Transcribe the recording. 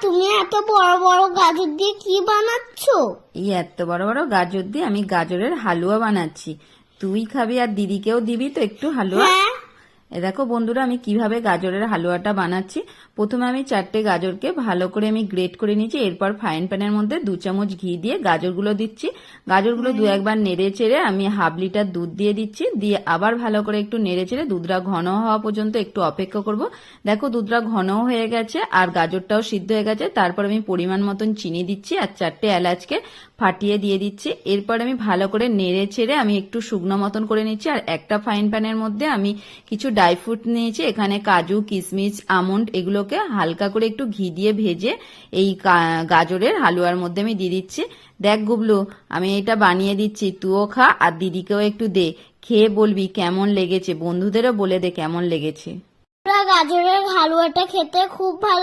তুমি এত বড় বড় গাজর দিয়ে কি বানাচ্ছো? এই এত বড় বড় গাজর দিয়ে আমি গাজরের হালুয়া বানাচ্ছি। তুই খাবি আর দিদিকেও দিবি তো একটু হালুয়া। হ্যাঁ। দেখো বন্ধুরা, আমি কিভাবে গাজরের হালুয়াটা বানাচ্ছি। প্রথমে আমি 4টে গাজরকে ভালো করে আমি গ্রেট করে নিয়েছি। এরপর ফ্রাইং প্যানের মধ্যে 2 চামচ ঘি দিয়ে গাজরগুলো দিচ্ছি। গাজরগুলো 2-1 বার নেড়ে চেড়ে আমি হাফ লিটার দুধ দিয়ে দিচ্ছি। দিয়ে আবার ভালো করে একটু নেড়ে চেড়ে দুধটা ঘন হওয়া পর্যন্ত একটু অপেক্ষা করব। দেখো দুধটা ঘন হয়ে গেছে আর গাজরটাও সিদ্ধ হয়ে গেছে। তারপর আমি পরিমাণ মতন চিনি দিচ্ছি আর 4টে এলাচকে ফাটিয়ে দিয়ে দিচ্ছি। এরপর আমি ভালো করে নেড়ে চেড়ে আমি একটু শুকনো মতন করে নিচ্ছি। আর একটা ফ্রাইং প্যানের মধ্যে আমি কিছু ড্রাই ফ্রুট নিয়েছি। এখানে কাজু, কিশমিশ, আমন্ড এগুলোকে হালকা করে একটু ঘি দিয়ে ভেজে এই গাজরের হালুয়ার মধ্যে আমি দিয়ে দিচ্ছি। দেখ গুবলু, আমি এটা বানিয়ে দিচ্ছি, তুইও খা আর দিদিকেও একটু দে। খেয়ে বলবি কেমন লেগেছে, বন্ধুদেরও বলে দে কেমন লেগেছে। গাজরের হালুয়াটা খেতে খুব ভালো।